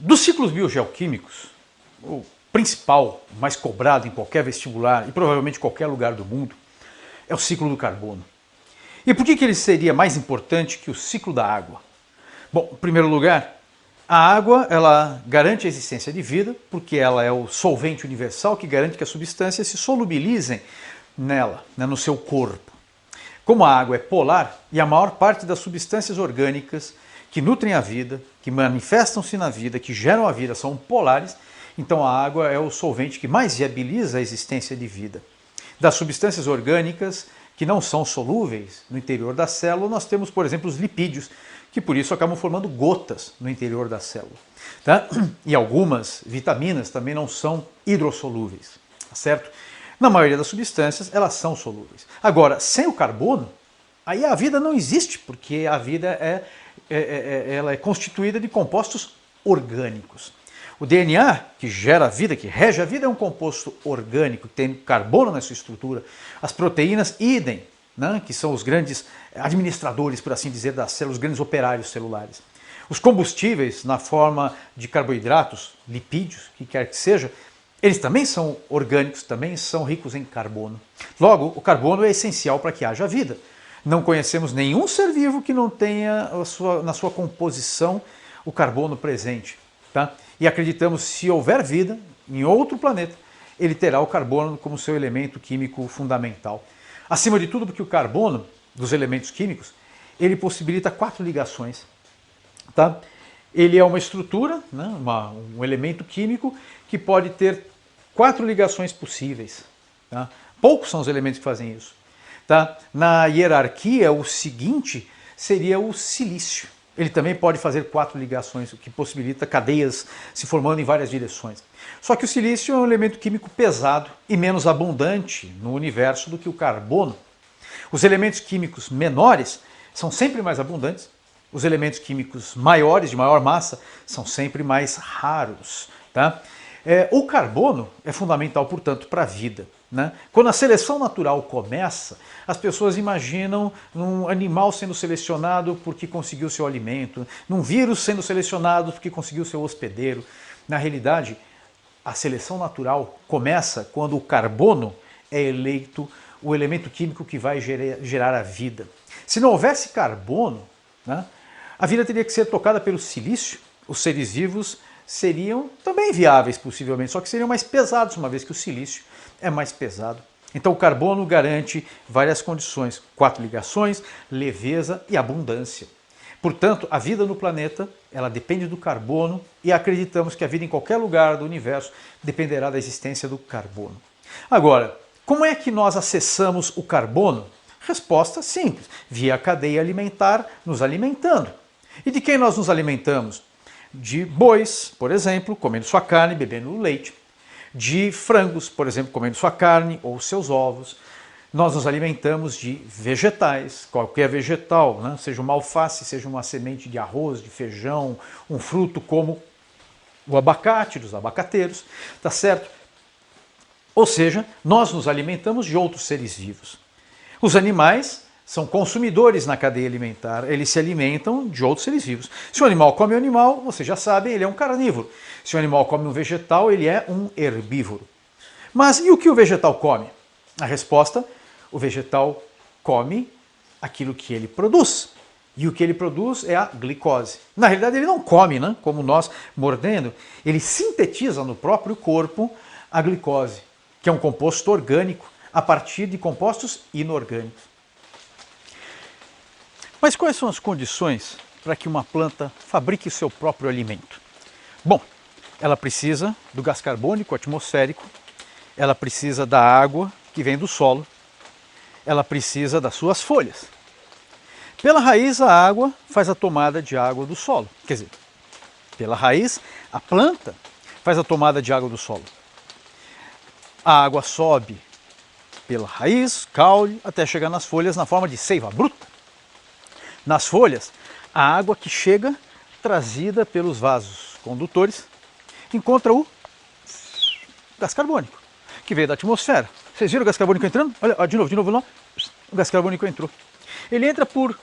Dos ciclos biogeoquímicos, o principal, mais cobrado em qualquer vestibular e provavelmente em qualquer lugar do mundo, é o ciclo do carbono. E por que ele seria mais importante que o ciclo da água? Bom, em primeiro lugar, a água ela garante a existência de vida, porque ela é o solvente universal que garante que as substâncias se solubilizem nela, no seu corpo. Como a água é polar e a maior parte das substâncias orgânicas que nutrem a vida, que manifestam-se na vida, que geram a vida, são polares, então a água é o solvente que mais viabiliza a existência de vida. Das substâncias orgânicas que não são solúveis no interior da célula, nós temos, por exemplo, os lipídios, que por isso acabam formando gotas no interior da célula. Tá? E algumas vitaminas também não são hidrossolúveis, tá certo? Na maioria das substâncias, elas são solúveis. Agora, sem o carbono, aí a vida não existe, porque a vida ela é constituída de compostos orgânicos. O DNA, que gera a vida, que rege a vida, é um composto orgânico, que tem carbono na sua estrutura. As proteínas, idem, né, que são os grandes administradores, por assim dizer, das células, os grandes operários celulares. Os combustíveis, na forma de carboidratos, lipídios, que quer que seja, eles também são orgânicos, também são ricos em carbono. Logo, o carbono é essencial para que haja vida. Não conhecemos nenhum ser vivo que não tenha na sua composição o carbono presente. Tá? E acreditamos que se houver vida em outro planeta, ele terá o carbono como seu elemento químico fundamental. Acima de tudo, porque o carbono, dos elementos químicos, ele possibilita 4 ligações. Tá? Ele é uma estrutura, né, um elemento químico que pode ter 4 ligações possíveis. Tá? Poucos são os elementos que fazem isso. Tá? Na hierarquia, o seguinte seria o silício. Ele também pode fazer 4 ligações, o que possibilita cadeias se formando em várias direções. Só que o silício é um elemento químico pesado e menos abundante no universo do que o carbono. Os elementos químicos menores são sempre mais abundantes. Os elementos químicos maiores, de maior massa, são sempre mais raros. Tá? O carbono é fundamental, portanto, para a vida. Né? Quando a seleção natural começa, as pessoas imaginam um animal sendo selecionado porque conseguiu seu alimento, num vírus sendo selecionado porque conseguiu seu hospedeiro. Na realidade, a seleção natural começa quando o carbono é eleito o elemento químico que vai gerar a vida. Se não houvesse carbono, né, a vida teria que ser tocada pelo silício. Os seres vivos seriam também viáveis, possivelmente, só que seriam mais pesados, uma vez que o silício é mais pesado. Então o carbono garante várias condições, 4 ligações, leveza e abundância. Portanto, a vida no planeta, ela depende do carbono e acreditamos que a vida em qualquer lugar do universo dependerá da existência do carbono. Agora, como é que nós acessamos o carbono? Resposta simples, via a cadeia alimentar, nos alimentando. E de quem nós nos alimentamos? De bois, por exemplo, comendo sua carne, bebendo leite. De frangos, por exemplo, comendo sua carne ou seus ovos. Nós nos alimentamos de vegetais, qualquer vegetal, né? Seja uma alface, seja uma semente de arroz, de feijão, um fruto como o abacate, dos abacateiros, tá certo? Ou seja, nós nos alimentamos de outros seres vivos. Os animais são consumidores na cadeia alimentar, eles se alimentam de outros seres vivos. Se o animal come um animal, você já sabe, ele é um carnívoro. Se o animal come um vegetal, ele é um herbívoro. Mas e o que o vegetal come? A resposta, o vegetal come aquilo que ele produz. E o que ele produz é a glicose. Na realidade, ele não come, né? Como nós, mordendo. Ele sintetiza no próprio corpo a glicose, que é um composto orgânico a partir de compostos inorgânicos. Mas quais são as condições para que uma planta fabrique o seu próprio alimento? Bom, ela precisa do gás carbônico atmosférico, ela precisa da água que vem do solo, ela precisa das suas folhas. Pela raiz, a água faz a tomada de água do solo. Quer dizer, pela raiz, a planta faz a tomada de água do solo. A água sobe pela raiz, caule, até chegar nas folhas na forma de seiva bruta. Nas folhas, a água que chega, trazida pelos vasos condutores, encontra o gás carbônico, que veio da atmosfera. Vocês viram o gás carbônico entrando? Olha, de novo lá. O gás carbônico entrou. Ele entra por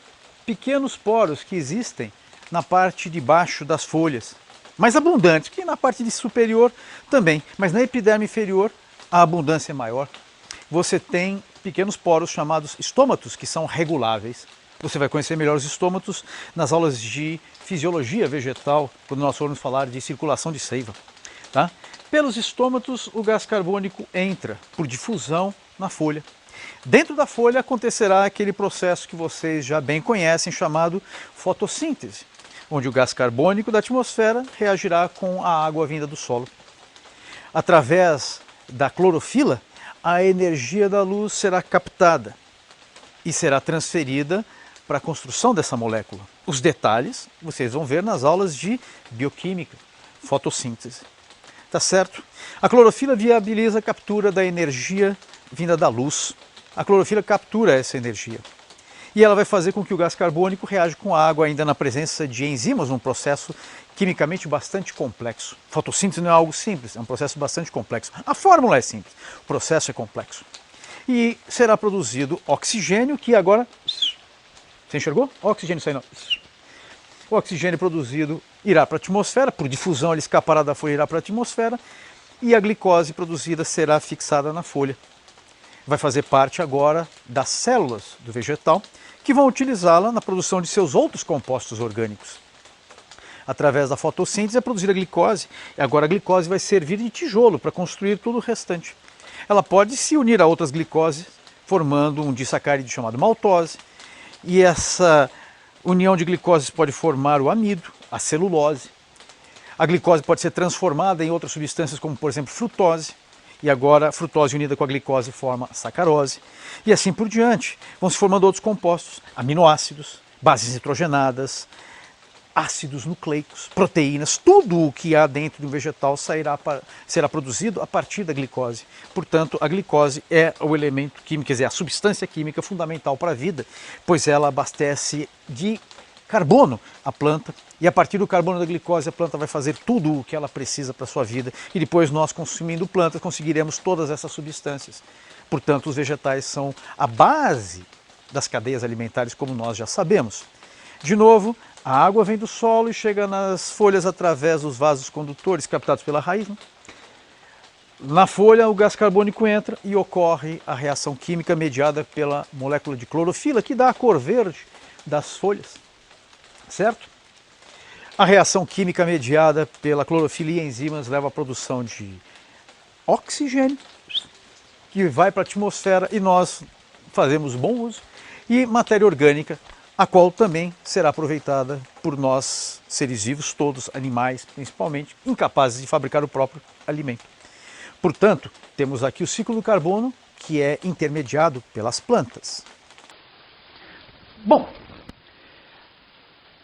pequenos poros que existem na parte de baixo das folhas. mais abundante, que na parte de superior também, mas na epiderme inferior a abundância é maior. Você tem pequenos poros chamados estômatos, que são reguláveis. Você vai conhecer melhor os estômatos nas aulas de fisiologia vegetal, quando nós formos falar de circulação de seiva. Tá? Pelos estômatos, o gás carbônico entra por difusão na folha. Dentro da folha acontecerá aquele processo que vocês já bem conhecem, chamado fotossíntese, onde o gás carbônico da atmosfera reagirá com a água vinda do solo. Através da clorofila, a energia da luz será captada e será transferida para a construção dessa molécula. Os detalhes vocês vão ver nas aulas de bioquímica, fotossíntese. Tá certo? A clorofila viabiliza a captura da energia vinda da luz. A clorofila captura essa energia. E ela vai fazer com que o gás carbônico reaja com a água ainda na presença de enzimas, num processo quimicamente bastante complexo. Fotossíntese não é algo simples, é um processo bastante complexo. A fórmula é simples, o processo é complexo. E será produzido oxigênio, que agora... Você enxergou? Oxigênio saindo. O oxigênio produzido irá para a atmosfera, por difusão ele escapará da folha e irá para a atmosfera, e a glicose produzida será fixada na folha. Vai fazer parte agora das células do vegetal, que vão utilizá-la na produção de seus outros compostos orgânicos. Através da fotossíntese é produzida a glicose, e agora a glicose vai servir de tijolo para construir tudo o restante. Ela pode se unir a outras glicoses, formando um disacarídeo chamado maltose, e essa união de glicoses pode formar o amido, a celulose. A glicose pode ser transformada em outras substâncias, como por exemplo frutose, e agora a frutose unida com a glicose forma a sacarose, e assim por diante. Vão se formando outros compostos, aminoácidos, bases nitrogenadas, ácidos nucleicos, proteínas, tudo o que há dentro de um vegetal será produzido a partir da glicose. Portanto, a glicose é o elemento químico, quer dizer, a substância química fundamental para a vida, pois ela abastece de carbono a planta, e a partir do carbono da glicose a planta vai fazer tudo o que ela precisa para a sua vida, e depois nós, consumindo plantas, conseguiremos todas essas substâncias. Portanto, os vegetais são a base das cadeias alimentares, como nós já sabemos. De novo, a água vem do solo e chega nas folhas através dos vasos condutores captados pela raiz. Na folha, o gás carbônico entra e ocorre a reação química mediada pela molécula de clorofila, que dá a cor verde das folhas. Certo? A reação química mediada pela clorofila e enzimas leva à produção de oxigênio, que vai para a atmosfera e nós fazemos bom uso, e matéria orgânica, a qual também será aproveitada por nós, seres vivos, todos, animais principalmente, incapazes de fabricar o próprio alimento. Portanto, temos aqui o ciclo do carbono, que é intermediado pelas plantas. Bom,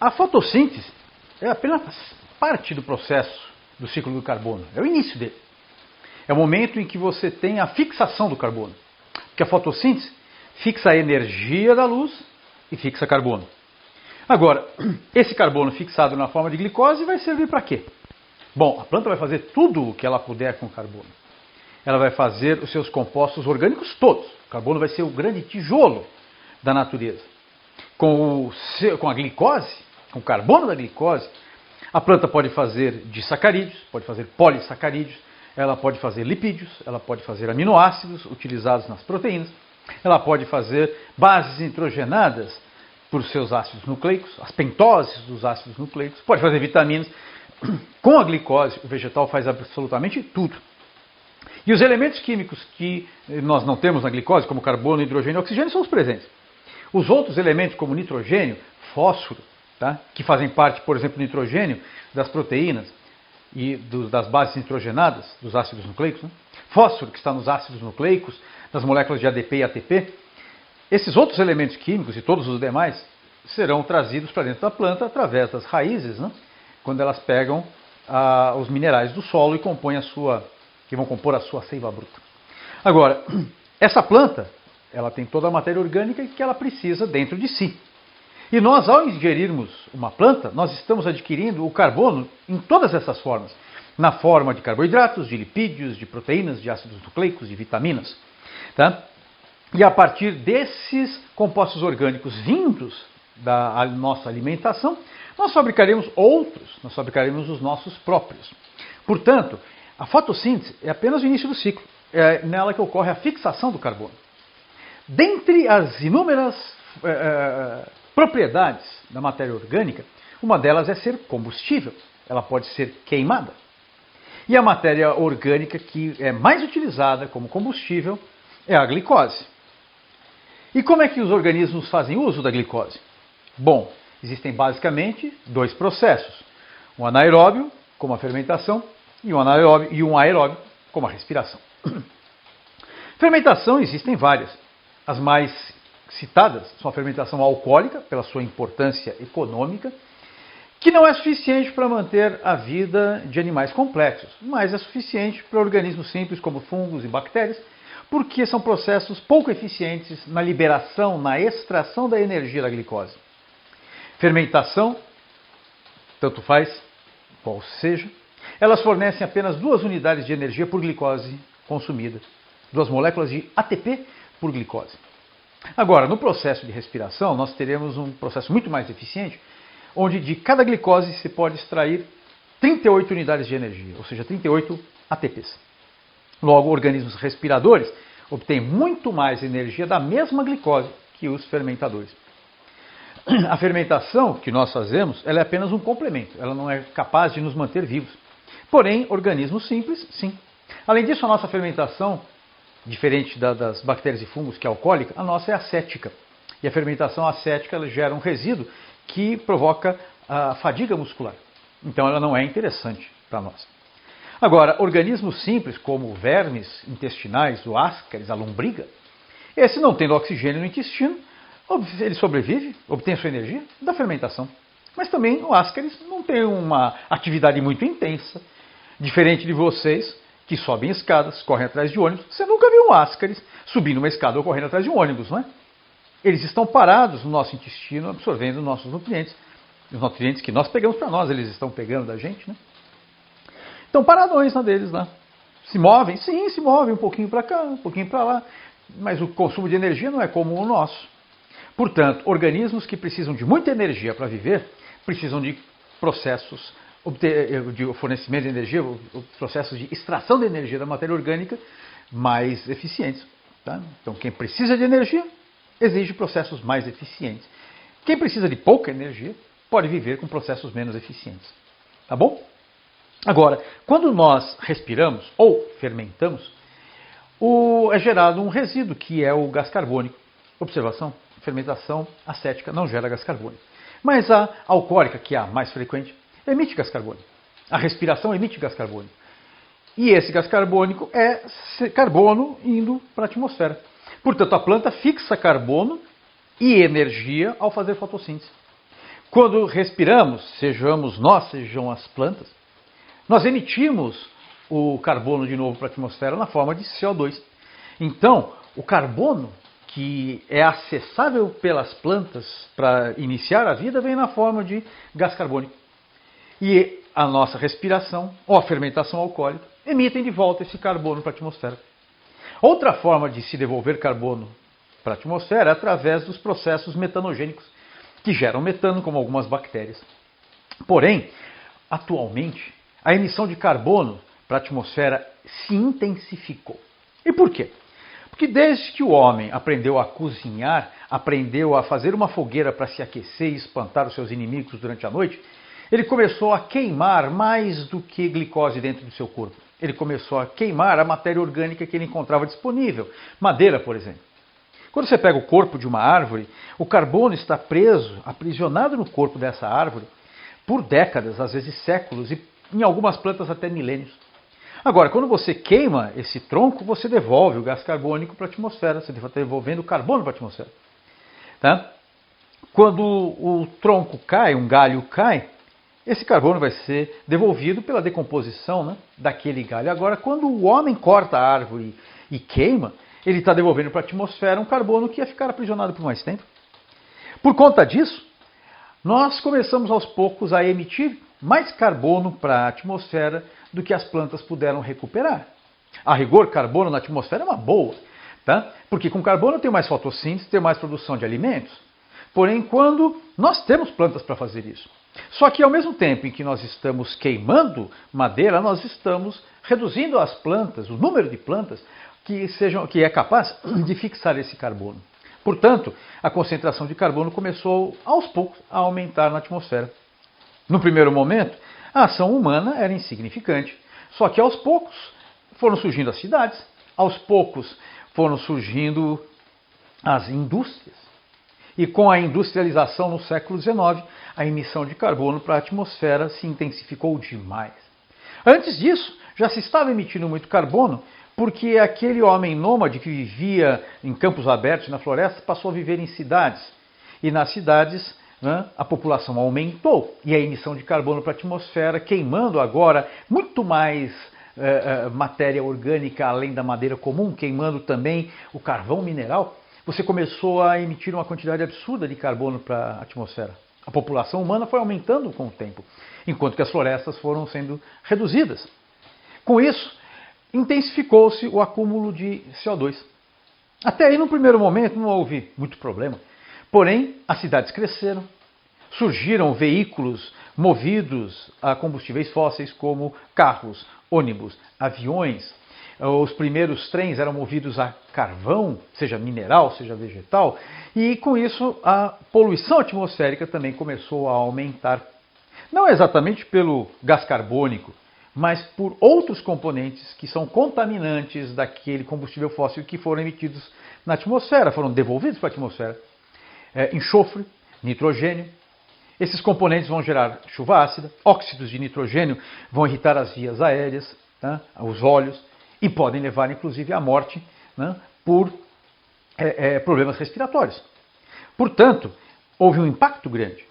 a fotossíntese é apenas parte do processo do ciclo do carbono, é o início dele. É o momento em que você tem a fixação do carbono, porque a fotossíntese fixa a energia da luz e fixa carbono. Agora, esse carbono fixado na forma de glicose vai servir para quê? Bom, a planta vai fazer tudo o que ela puder com o carbono. Ela vai fazer os seus compostos orgânicos todos. O carbono vai ser o grande tijolo da natureza. Com a glicose, com o carbono da glicose, a planta pode fazer disacarídeos, pode fazer polissacarídeos, ela pode fazer lipídios, ela pode fazer aminoácidos utilizados nas proteínas, ela pode fazer bases nitrogenadas por seus ácidos nucleicos, as pentoses dos ácidos nucleicos, pode fazer vitaminas. Com a glicose, o vegetal faz absolutamente tudo. E os elementos químicos que nós não temos na glicose, como carbono, hidrogênio e oxigênio, são os presentes. Os outros elementos, como nitrogênio, fósforo, tá? Que fazem parte, por exemplo, do nitrogênio, das proteínas e das bases nitrogenadas, dos ácidos nucleicos, né? Fósforo, que está nos ácidos nucleicos, das moléculas de ADP e ATP, esses outros elementos químicos e todos os demais serão trazidos para dentro da planta através das raízes, né? Quando elas pegam os minerais do solo e que vão compor a sua seiva bruta. Agora, essa planta, ela tem toda a matéria orgânica que ela precisa dentro de si. E nós, ao ingerirmos uma planta, nós estamos adquirindo o carbono em todas essas formas. Na forma de carboidratos, de lipídios, de proteínas, de ácidos nucleicos, de vitaminas. Tá? E a partir desses compostos orgânicos vindos da nossa alimentação, nós fabricaremos outros, nós fabricaremos os nossos próprios. Portanto, a fotossíntese é apenas o início do ciclo. É nela que ocorre a fixação do carbono. Dentre as inúmeras propriedades da matéria orgânica, uma delas é ser combustível. Ela pode ser queimada. E a matéria orgânica que é mais utilizada como combustível é a glicose. E como é que os organismos fazem uso da glicose? Bom, existem basicamente dois processos. Um anaeróbio, como a fermentação, e um aeróbio, como a respiração. Fermentação existem várias. As mais citadas são a fermentação alcoólica, pela sua importância econômica, que não é suficiente para manter a vida de animais complexos, mas é suficiente para organismos simples como fungos e bactérias, porque são processos pouco eficientes na liberação, na extração da energia da glicose. Fermentação, tanto faz, qual seja, elas fornecem apenas 2 unidades de energia por glicose consumida, 2 moléculas de ATP por glicose. Agora, no processo de respiração, nós teremos um processo muito mais eficiente, onde de cada glicose se pode extrair 38 unidades de energia, ou seja, 38 ATPs. Logo, organismos respiradores obtêm muito mais energia da mesma glicose que os fermentadores. A fermentação que nós fazemos, ela é apenas um complemento, ela não é capaz de nos manter vivos. Porém, organismos simples, sim. Além disso, a nossa fermentação, diferente das bactérias e fungos, que é alcoólica, a nossa é acética. E a fermentação acética ela gera um resíduo que provoca a fadiga muscular. Então ela não é interessante para nós. Agora, organismos simples, como vermes intestinais, o ascaris, a lombriga, esse não tendo oxigênio no intestino, ele sobrevive, obtém a sua energia da fermentação. Mas também o ascaris não tem uma atividade muito intensa, diferente de vocês, que sobem escadas, correm atrás de ônibus. Você nunca viu um ascaris subindo uma escada ou correndo atrás de um ônibus, não é? Eles estão parados no nosso intestino, absorvendo nossos nutrientes. Os nutrientes que nós pegamos para nós, eles estão pegando da gente, né? Estão paradões na deles lá. Se movem? Sim, se movem um pouquinho para cá, um pouquinho para lá. Mas o consumo de energia não é como o nosso. Portanto, organismos que precisam de muita energia para viver, precisam de processos de fornecimento de energia, processos de extração de energia da matéria orgânica mais eficientes. Tá? Então, quem precisa de energia, exige processos mais eficientes. Quem precisa de pouca energia, pode viver com processos menos eficientes. Tá bom? Agora, quando nós respiramos ou fermentamos, é gerado um resíduo, que é o gás carbônico. Observação, fermentação acética não gera gás carbônico. Mas a alcoólica, que é a mais frequente, emite gás carbônico. A respiração emite gás carbônico. E esse gás carbônico é carbono indo para a atmosfera. Portanto, a planta fixa carbono e energia ao fazer fotossíntese. Quando respiramos, sejamos nós, sejam as plantas, nós emitimos o carbono de novo para a atmosfera na forma de CO2. Então, o carbono que é acessável pelas plantas para iniciar a vida vem na forma de gás carbônico. E a nossa respiração ou a fermentação alcoólica emitem de volta esse carbono para a atmosfera. Outra forma de se devolver carbono para a atmosfera é através dos processos metanogênicos, que geram metano, como algumas bactérias. Porém, atualmente, a emissão de carbono para a atmosfera se intensificou. E por quê? Porque desde que o homem aprendeu a cozinhar, aprendeu a fazer uma fogueira para se aquecer e espantar os seus inimigos durante a noite, ele começou a queimar mais do que glicose dentro do seu corpo. Ele começou a queimar a matéria orgânica que ele encontrava disponível, madeira, por exemplo. Quando você pega o corpo de uma árvore, o carbono está preso, aprisionado no corpo dessa árvore, por décadas, às vezes séculos, e em algumas plantas até milênios. Agora, quando você queima esse tronco, você devolve o gás carbônico para a atmosfera, você está devolvendo o carbono para a atmosfera. Tá? Quando o tronco cai, um galho cai, esse carbono vai ser devolvido pela decomposição, né, daquele galho. Agora, quando o homem corta a árvore e queima, ele está devolvendo para a atmosfera um carbono que ia ficar aprisionado por mais tempo. Por conta disso, nós começamos aos poucos a emitir mais carbono para a atmosfera do que as plantas puderam recuperar. A rigor, carbono na atmosfera é uma boa, tá? Porque com carbono eu tenho mais fotossíntese, tenho mais produção de alimentos. porém quando nós temos plantas para fazer isso. Só que ao mesmo tempo em que nós estamos queimando madeira, nós estamos reduzindo as plantas, o número de plantas que é capaz de fixar esse carbono. Portanto, a concentração de carbono começou aos poucos a aumentar na atmosfera. No primeiro momento, a ação humana era insignificante, só que aos poucos foram surgindo as cidades, aos poucos foram surgindo as indústrias. E com a industrialização no século XIX, a emissão de carbono para a atmosfera se intensificou demais. Antes disso, já se estava emitindo muito carbono, porque aquele homem nômade que vivia em campos abertos na floresta passou a viver em cidades. E nas cidades, né, a população aumentou e a emissão de carbono para a atmosfera, queimando agora muito mais matéria orgânica além da madeira comum, queimando também o carvão mineral, você começou a emitir uma quantidade absurda de carbono para a atmosfera. A população humana foi aumentando com o tempo, enquanto que as florestas foram sendo reduzidas. Com isso, intensificou-se o acúmulo de CO2. Até aí, no primeiro momento, não houve muito problema. Porém, as cidades cresceram, surgiram veículos movidos a combustíveis fósseis como carros, ônibus, aviões. Os primeiros trens eram movidos a carvão, seja mineral, seja vegetal, e com isso a poluição atmosférica também começou a aumentar. Não exatamente pelo gás carbônico, mas por outros componentes que são contaminantes daquele combustível fóssil que foram emitidos na atmosfera, foram devolvidos para a atmosfera. Enxofre, nitrogênio. Esses componentes vão gerar chuva ácida, óxidos de nitrogênio vão irritar as vias aéreas, tá? Os olhos, e podem levar inclusive à morte, né, por problemas respiratórios. Portanto, houve um impacto grande.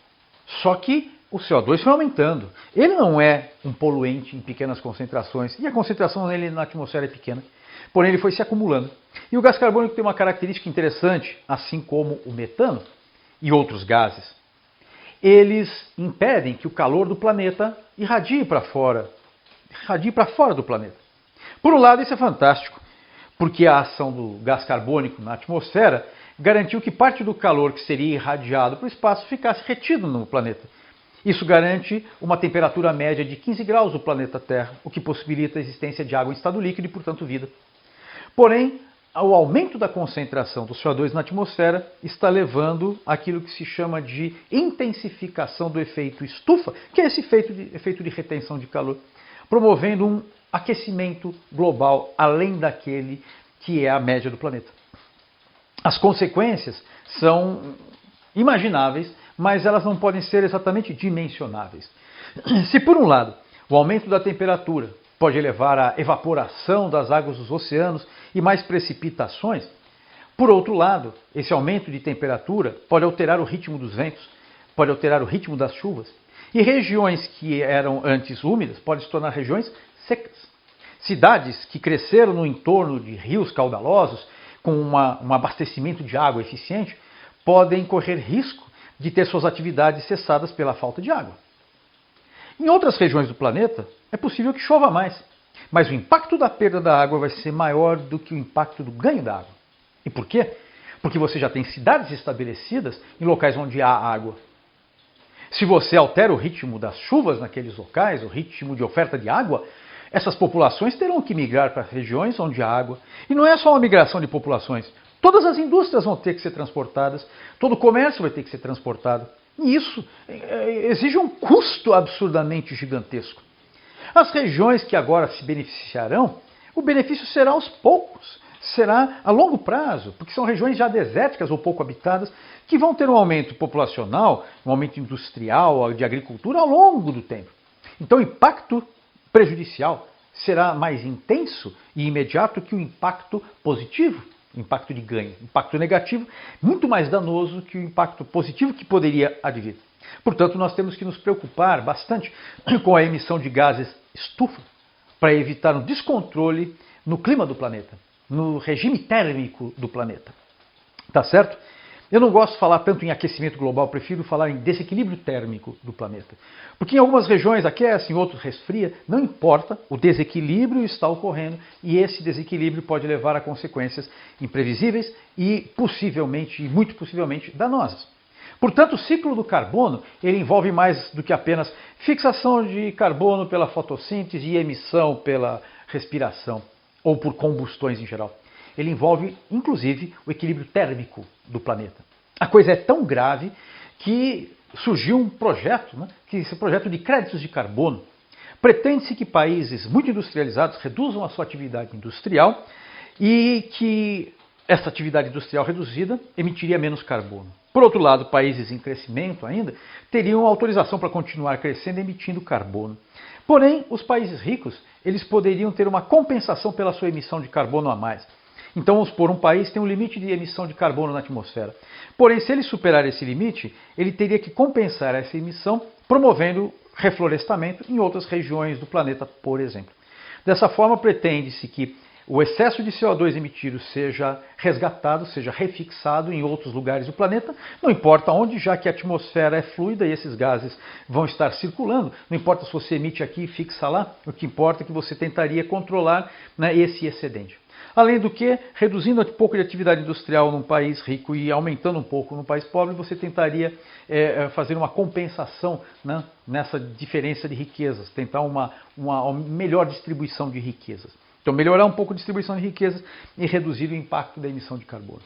Só que o CO2 foi aumentando. Ele não é um poluente em pequenas concentrações, e a concentração dele na atmosfera é pequena. Porém, ele foi se acumulando. E o gás carbônico tem uma característica interessante, assim como o metano e outros gases. Eles impedem que o calor do planeta irradie para fora do planeta. Por um lado, isso é fantástico, porque a ação do gás carbônico na atmosfera garantiu que parte do calor que seria irradiado para o espaço ficasse retido no planeta. Isso garante uma temperatura média de 15 graus do planeta Terra, o que possibilita a existência de água em estado líquido e, portanto, vida. Porém, o aumento da concentração do CO2 na atmosfera está levando àquilo que se chama de intensificação do efeito estufa, que é esse efeito de retenção de calor, promovendo um aquecimento global além daquele que é a média do planeta. As consequências são imagináveis, mas elas não podem ser exatamente dimensionáveis. Se por um lado o aumento da temperatura pode levar à evaporação das águas dos oceanos e mais precipitações, por outro lado, esse aumento de temperatura pode alterar o ritmo dos ventos, pode alterar o ritmo das chuvas, e regiões que eram antes úmidas podem se tornar regiões secas. Cidades que cresceram no entorno de rios caudalosos, com um abastecimento de água eficiente, podem correr risco de ter suas atividades cessadas pela falta de água. Em outras regiões do planeta, é possível que chova mais, mas o impacto da perda da água vai ser maior do que o impacto do ganho da água. E por quê? Porque você já tem cidades estabelecidas em locais onde há água. Se você altera o ritmo das chuvas naqueles locais, o ritmo de oferta de água, essas populações terão que migrar para regiões onde há água. E não é só uma migração de populações. Todas as indústrias vão ter que ser transportadas, todo o comércio vai ter que ser transportado. E isso exige um custo absurdamente gigantesco. As regiões que agora se beneficiarão, o benefício será aos poucos, será a longo prazo, porque são regiões já desérticas ou pouco habitadas, que vão ter um aumento populacional, um aumento industrial, de agricultura ao longo do tempo. Então o impacto prejudicial será mais intenso e imediato que o impacto positivo, impacto de ganho. Impacto negativo, muito mais danoso que o impacto positivo que poderia advir. Portanto, nós temos que nos preocupar bastante com a emissão de gases estufa para evitar um descontrole no clima do planeta, no regime térmico do planeta. Tá certo? Eu não gosto de falar tanto em aquecimento global, prefiro falar em desequilíbrio térmico do planeta. Porque em algumas regiões aquece, em outras resfria, não importa, o desequilíbrio está ocorrendo e esse desequilíbrio pode levar a consequências imprevisíveis e possivelmente, muito possivelmente, danosas. Portanto, o ciclo do carbono ele envolve mais do que apenas fixação de carbono pela fotossíntese e emissão pela respiração ou por combustões em geral. Ele envolve, inclusive, o equilíbrio térmico do planeta. A coisa é tão grave que surgiu um projeto, que esse projeto de créditos de carbono. Pretende-se que países muito industrializados reduzam a sua atividade industrial e que essa atividade industrial reduzida emitiria menos carbono. Por outro lado, países em crescimento ainda teriam autorização para continuar crescendo emitindo carbono. Porém, os países ricos eles poderiam ter uma compensação pela sua emissão de carbono a mais. Então, vamos supor, um país tem um limite de emissão de carbono na atmosfera. Porém, se ele superar esse limite, ele teria que compensar essa emissão promovendo reflorestamento em outras regiões do planeta, por exemplo. Dessa forma, pretende-se que o excesso de CO2 emitido seja resgatado, seja refixado em outros lugares do planeta, não importa onde, já que a atmosfera é fluida e esses gases vão estar circulando, não importa se você emite aqui e fixa lá, o que importa é que você tentaria controlar esse excedente. Além do que, reduzindo um pouco de atividade industrial num país rico e aumentando um pouco num país pobre, você tentaria fazer uma compensação nessa diferença de riquezas, tentar uma melhor distribuição de riquezas. Então, melhorar um pouco a distribuição de riquezas e reduzir o impacto da emissão de carbono.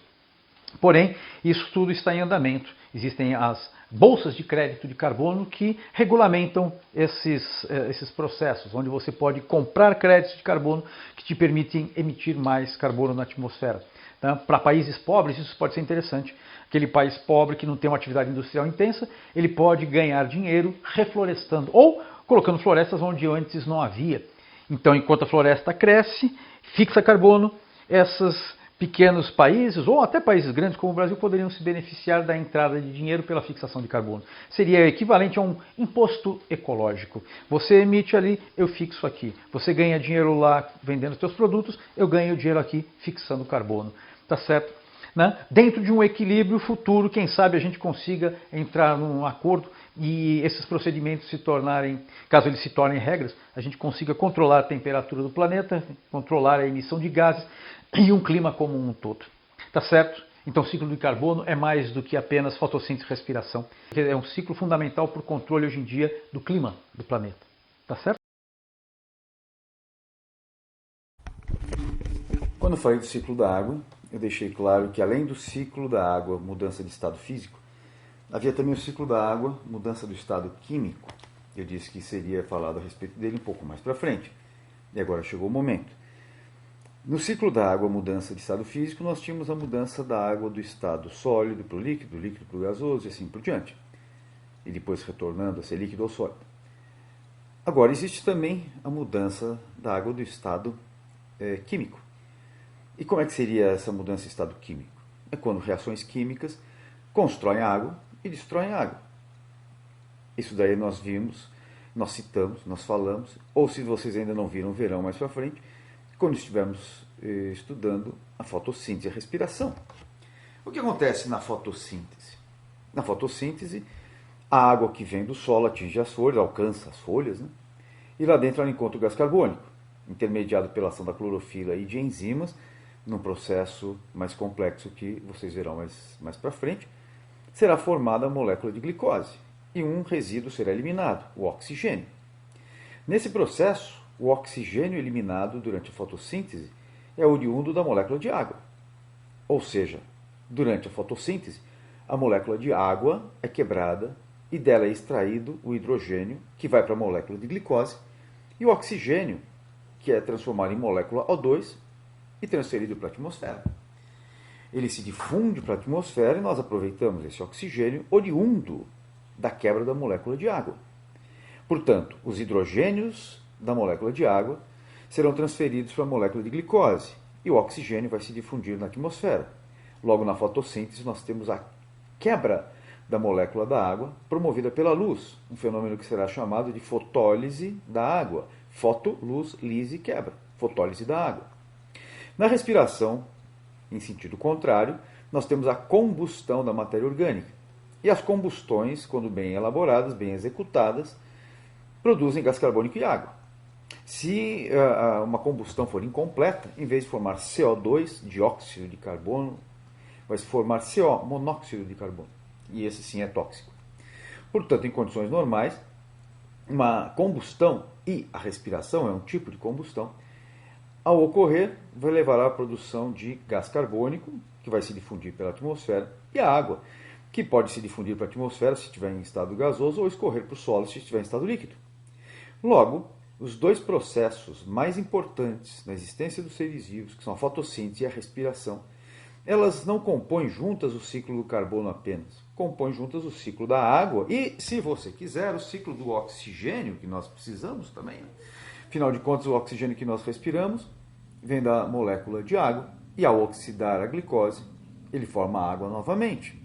Porém, isso tudo está em andamento. Existem as bolsas de crédito de carbono que regulamentam esses processos, onde você pode comprar créditos de carbono que te permitem emitir mais carbono na atmosfera. Tá? Para países pobres, isso pode ser interessante. Aquele país pobre que não tem uma atividade industrial intensa, ele pode ganhar dinheiro reflorestando ou colocando florestas onde antes não havia. Então, enquanto a floresta cresce, fixa carbono, esses pequenos países, ou até países grandes como o Brasil, poderiam se beneficiar da entrada de dinheiro pela fixação de carbono. Seria equivalente a um imposto ecológico. Você emite ali, eu fixo aqui. Você ganha dinheiro lá vendendo seus produtos, eu ganho dinheiro aqui fixando carbono. Tá certo? Dentro de um equilíbrio futuro, quem sabe a gente consiga entrar num acordo e esses procedimentos se tornarem, caso eles se tornem regras, a gente consiga controlar a temperatura do planeta, controlar a emissão de gases e um clima como um todo. Tá certo? Então o ciclo de carbono é mais do que apenas fotossíntese e respiração. É um ciclo fundamental para o controle hoje em dia do clima do planeta. Tá certo? Quando eu falei do ciclo da água, eu deixei claro que além do ciclo da água, mudança de estado físico, havia também o ciclo da água, mudança do estado químico. Eu disse que seria falado a respeito dele um pouco mais para frente. E agora chegou o momento. No ciclo da água, mudança de estado físico, nós tínhamos a mudança da água do estado sólido para o líquido, líquido para o gasoso e assim por diante. E depois retornando a ser líquido ou sólido. Agora, existe também a mudança da água do estado químico. E como é que seria essa mudança de estado químico? É quando reações químicas constroem água e destroem água. Isso daí nós vimos, nós citamos, nós falamos, ou se vocês ainda não viram, verão mais para frente, quando estivermos estudando a fotossíntese e a respiração. O que acontece na fotossíntese? Na fotossíntese, a água que vem do solo atinge as folhas, alcança as folhas, e lá dentro ela encontra o gás carbônico, intermediado pela ação da clorofila e de enzimas, num processo mais complexo que vocês verão mais para frente, será formada a molécula de glicose e um resíduo será eliminado, o oxigênio. Nesse processo, o oxigênio eliminado durante a fotossíntese é oriundo da molécula de água. Ou seja, durante a fotossíntese, a molécula de água é quebrada e dela é extraído o hidrogênio, que vai para a molécula de glicose, e o oxigênio, que é transformado em molécula O2 e transferido para a atmosfera. Ele se difunde para a atmosfera e nós aproveitamos esse oxigênio oriundo da quebra da molécula de água. Portanto, os hidrogênios da molécula de água serão transferidos para a molécula de glicose e o oxigênio vai se difundir na atmosfera. Logo, na fotossíntese, nós temos a quebra da molécula da água promovida pela luz, um fenômeno que será chamado de fotólise da água. Foto, luz, lise, quebra. Fotólise da água. Na respiração, em sentido contrário, nós temos a combustão da matéria orgânica. E as combustões, quando bem elaboradas, bem executadas, produzem gás carbônico e água. Se uma combustão for incompleta, em vez de formar CO2, dióxido de carbono, vai se formar CO, monóxido de carbono. e esse sim é tóxico. Portanto, em condições normais, uma combustão, e a respiração é um tipo de combustão, ao ocorrer, vai levar à produção de gás carbônico, que vai se difundir pela atmosfera, e a água, que pode se difundir para a atmosfera se estiver em estado gasoso ou escorrer para o solo se estiver em estado líquido. Logo, os dois processos mais importantes na existência dos seres vivos, que são a fotossíntese e a respiração, elas não compõem juntas o ciclo do carbono apenas, compõem juntas o ciclo da água e, se você quiser, o ciclo do oxigênio, que nós precisamos também. Afinal de contas, o oxigênio que nós respiramos vem da molécula de água e, ao oxidar a glicose, ele forma água novamente.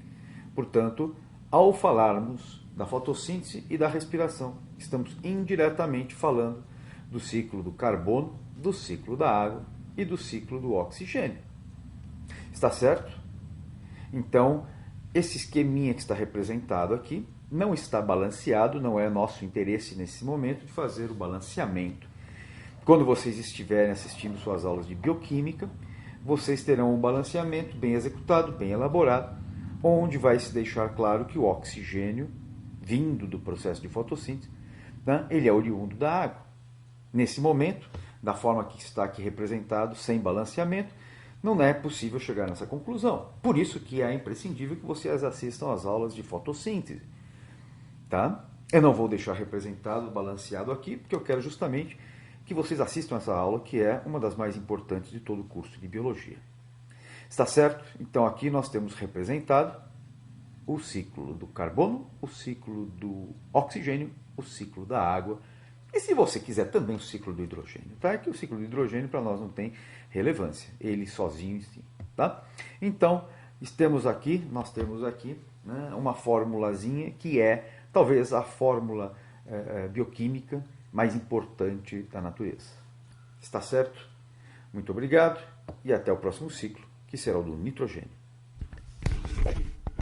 Portanto, ao falarmos da fotossíntese e da respiração, estamos indiretamente falando do ciclo do carbono, do ciclo da água e do ciclo do oxigênio. Está certo? Então, esse esqueminha que está representado aqui não está balanceado, não é nosso interesse nesse momento de fazer o balanceamento. Quando vocês estiverem assistindo suas aulas de bioquímica, vocês terão um balanceamento bem executado, bem elaborado, onde vai se deixar claro que o oxigênio, vindo do processo de fotossíntese, né, ele é oriundo da água. Nesse momento, da forma que está aqui representado, sem balanceamento, não é possível chegar nessa conclusão. Por isso que é imprescindível que vocês assistam às aulas de fotossíntese. Tá? Eu não vou deixar representado, balanceado aqui, porque eu quero justamente que vocês assistam essa aula, que é uma das mais importantes de todo o curso de Biologia. Está certo? Então aqui nós temos representado o ciclo do carbono, o ciclo do oxigênio, o ciclo da água, e se você quiser também o ciclo do hidrogênio, tá? É que o ciclo do hidrogênio para nós não tem relevância, ele sozinho sim, tá? Então, nós temos aqui, né, uma formulazinha que é talvez a fórmula bioquímica mais importante da natureza. Está certo? Muito obrigado e até o próximo ciclo, que será o do nitrogênio.